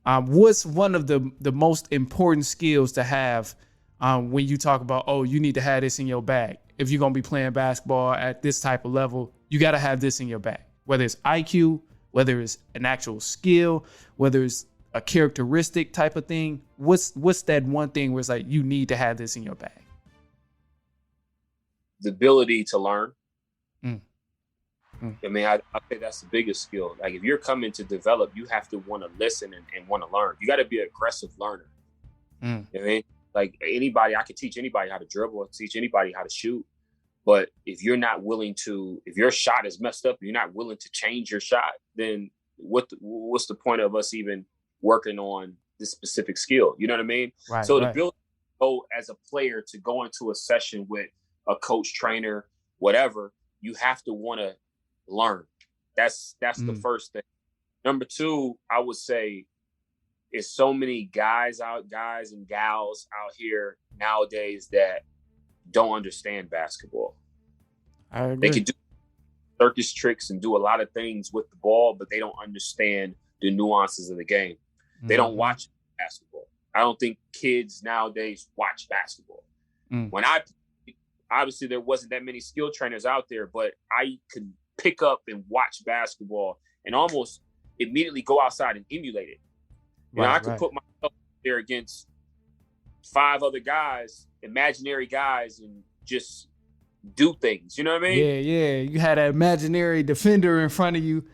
What's one of the most important skills to have when you talk about, you need to have this in your bag? If you're going to be playing basketball at this type of level, you got to have this in your bag. Whether it's IQ, whether it's an actual skill, whether it's a characteristic type of thing, what's that one thing where it's like you need to have this in your bag? The ability to learn. I mean, I think that's the biggest skill. Like if you're coming to develop, you have to want to listen and want to learn. You got to be an aggressive learner. You know what I mean? Like I could teach anybody how to dribble, or teach anybody how to shoot. But if you're not willing to, if your shot is messed up, you're not willing to change your shot, then what's the point of us even working on this specific skill? You know what I mean? Right, so the ability to go as a player to go into a session with a coach, trainer, whatever, you have to want to learn. That's the first thing. Number two, I would say, is so many guys and gals out here nowadays that don't understand basketball. I agree. They can do circus tricks and do a lot of things with the ball, but they don't understand the nuances of the game. They don't watch basketball. I don't think kids nowadays watch basketball. When obviously there wasn't that many skill trainers out there, but I could pick up and watch basketball and almost immediately go outside and emulate it. I could put myself there against 5 other guys, imaginary guys, and just do things. You know what I mean? Yeah. You had an imaginary defender in front of you.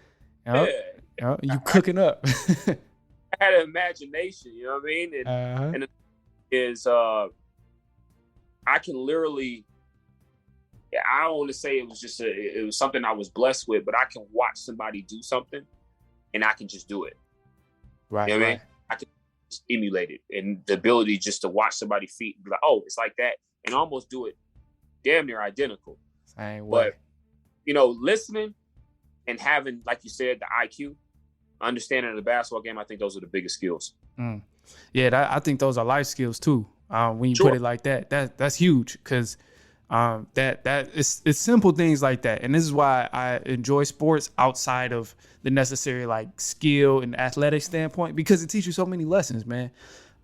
You cooking up. I had an imagination. You know what I mean? And it is I can literally. I don't want to say it was something I was blessed with, but I can watch somebody do something, and I can just do it. Right. You know what I mean? I can just emulate it, and the ability just to watch somebody's feet and be like, oh, it's like that, and almost do it damn near identical. Same way. But, listening and having, like you said, the IQ, understanding of the basketball game, I think those are the biggest skills. Yeah, I think those are life skills too. When you put it like that, that's huge because it's simple things like that. And this is why I enjoy sports outside of the necessary like skill and athletic standpoint, because it teaches you so many lessons, man.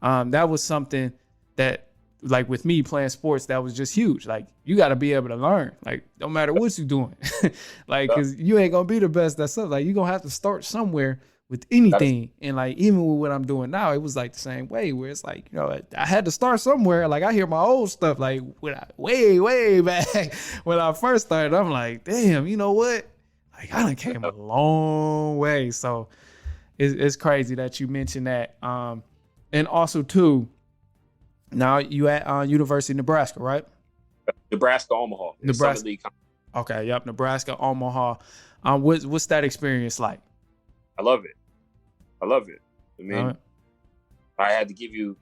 That was something that, like with me playing sports, that was just huge. Like you got to be able to learn, like no matter what you're doing, like because you ain't gonna be the best at something. Like you're gonna have to start somewhere with anything. And like even with what I'm doing now, it was like the same way where it's like, you know, I had to start somewhere. Like I hear my old stuff like way back when I first started. I'm like, damn, you know what? Like I done came a long way. So it's crazy that you mentioned that. And also too, now you at University of Nebraska, right? Nebraska, Omaha. Nebraska. Okay, yep, Nebraska, Omaha. What's that experience like? I love it. I mean, I had to give you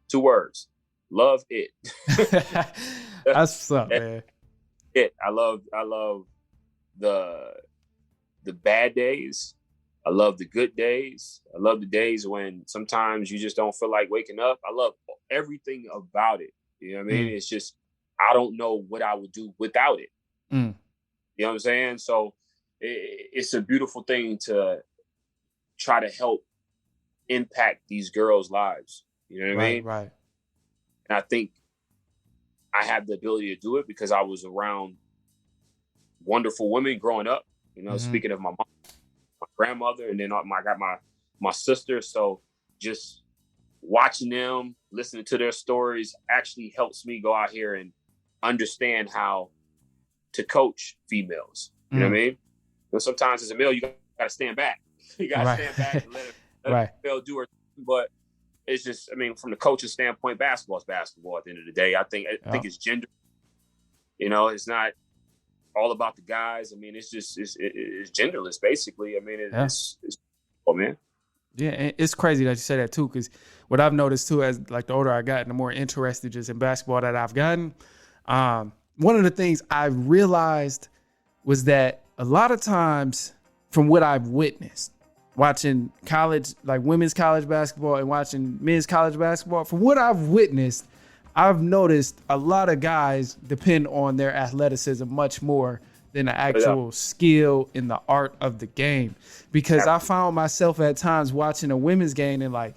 2 words. Love it. That's what's up, man. I love the bad days. I love the good days. I love the days when sometimes you just don't feel like waking up. I love everything about it. You know what I mean? It's just, I don't know what I would do without it. You know what I'm saying? So it's a beautiful thing to try to help impact these girls' lives. You know what I mean? Right. And I think I have the ability to do it because I was around wonderful women growing up. You know, speaking of my mom, my grandmother, and then I got my sister. So just watching them, listening to their stories actually helps me go out here and understand how to coach females. You know what I mean? But sometimes as a male, you got to stand back. You got to stand back and let a female do her thing. But it's just, I mean, from the coach's standpoint, basketball is basketball at the end of the day. I think it's gender. You know, it's not all about the guys. I mean, it's just it's genderless, basically. I mean, it's oh man. Yeah, and it's crazy that you say that too, because what I've noticed too, as like the older I got and the more interested just in basketball that I've gotten, one of the things I realized was that a lot of times, from what I've witnessed, watching college, like women's college basketball and watching men's college basketball, from what I've witnessed, I've noticed a lot of guys depend on their athleticism much more than the actual skill in the art of the game. Because I found myself at times watching a women's game and like,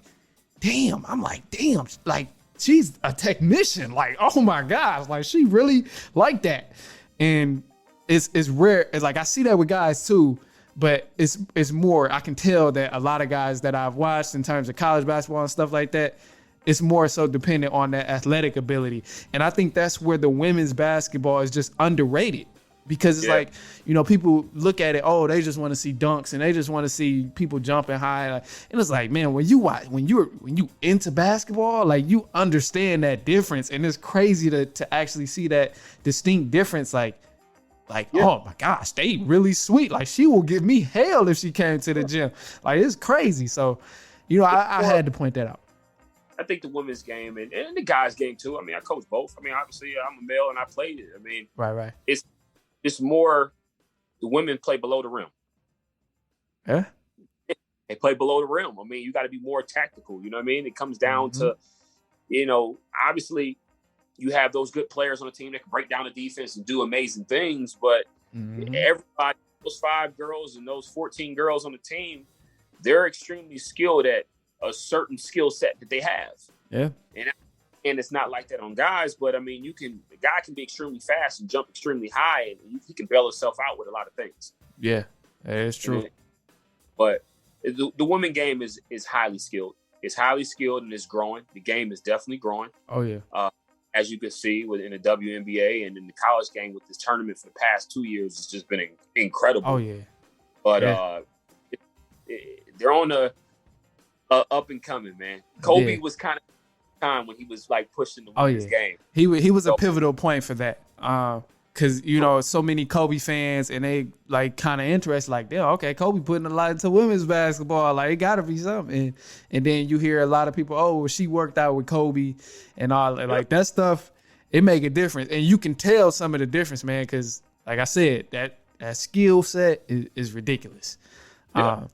damn, like she's a technician. Like, oh my gosh, like she really like that. And it's rare. It's like I see that with guys too, but it's more, I can tell that a lot of guys that I've watched in terms of college basketball and stuff like that, it's more so dependent on that athletic ability. And I think that's where the women's basketball is just underrated. Because it's like, you know, people look at it, oh, they just want to see dunks and they just want to see people jumping high. And it's like, man, when you into basketball, like you understand that difference. And it's crazy to actually see that distinct difference. Like, oh my gosh, they really sweet. Like she will give me hell if she came to the gym. Like it's crazy. So, you know, I had to point that out. I think the women's game and the guys' game too. I mean, I coach both. I mean, obviously I'm a male and I played it. I mean, right. It's more the women play below the rim. Yeah. They play below the rim. I mean, you got to be more tactical. You know what I mean? It comes down to, you know, obviously you have those good players on the team that can break down the defense and do amazing things. But everybody, those 5 girls and those 14 girls on the team, they're extremely skilled at a certain skill set that they have. Yeah. And it's not like that on guys, but I mean, the guy can be extremely fast and jump extremely high, and he can bail himself out with a lot of things. Yeah, it's true. But the women game is highly skilled. It's highly skilled and it's growing. The game is definitely growing. Oh yeah. As you can see in the WNBA and in the college game with this tournament for the past 2 years, it's just been incredible. Oh yeah. But they're on the up and coming, man. Kobe was kind of time when he was like pushing the women's game. He was a pivotal point for that. Cause you know, so many Kobe fans and they like kind of interested, like, yeah, okay, Kobe putting a lot into women's basketball. Like it gotta be something. And then you hear a lot of people, oh, well, she worked out with Kobe and all like that stuff. It make a difference. And you can tell some of the difference, man. Cause like I said, that skill set is ridiculous. Yeah.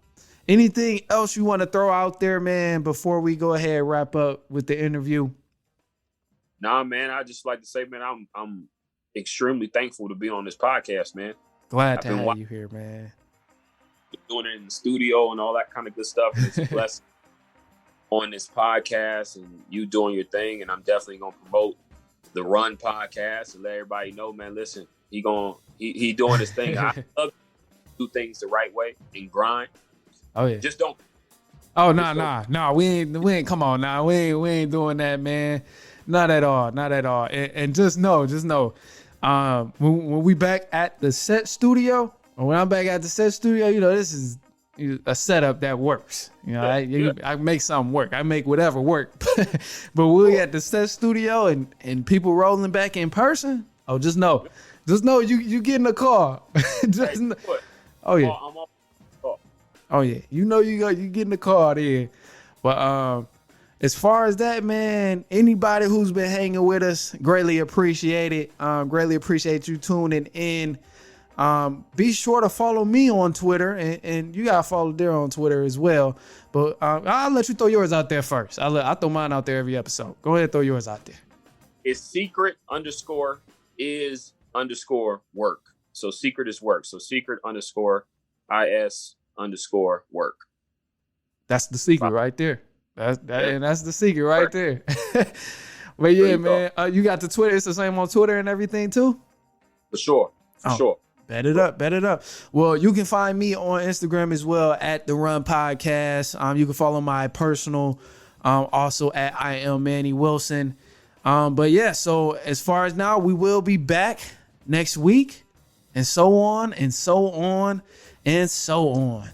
Anything else you want to throw out there, man, before we go ahead and wrap up with the interview? Nah, man, I just like to say, man, I'm extremely thankful to be on this podcast, man. Glad to have you here, man. Doing it in the studio and all that kind of good stuff. It's a blessing. on this podcast and you doing your thing. And I'm definitely gonna promote the Run podcast and let everybody know, man. Listen, he doing his thing. I love to do things the right way and grind. Oh yeah. Just don't. Oh nah. We ain't. Come on now. We ain't doing that, man. Not at all. And just know. When we back at the set studio, or when I'm back at the set studio, this is a setup that works. I make something work. I make whatever work. But we at the set studio and people rolling back in person. Oh, just know you get in the car. Oh yeah. Oh yeah. You get in the car there. But as far as that, man, anybody who's been hanging with us, greatly appreciate it. Greatly appreciate you tuning in. Be sure to follow me on Twitter, and you gotta follow Darryl on Twitter as well. But I'll let you throw yours out there first. I throw mine out there every episode. Go ahead and throw yours out there. It's secret_is_work. So secret is work. So secret_is_work. That's the secret right there. And that's the secret right there. But yeah, man, you got the Twitter. It's the same on Twitter and everything too. For sure. Bet it up. Well, you can find me on Instagram as well at The Run Podcast. You can follow my personal, also at I am Manny Wilson. But yeah, so as far as now, we will be back next week, and so on and so on and so on.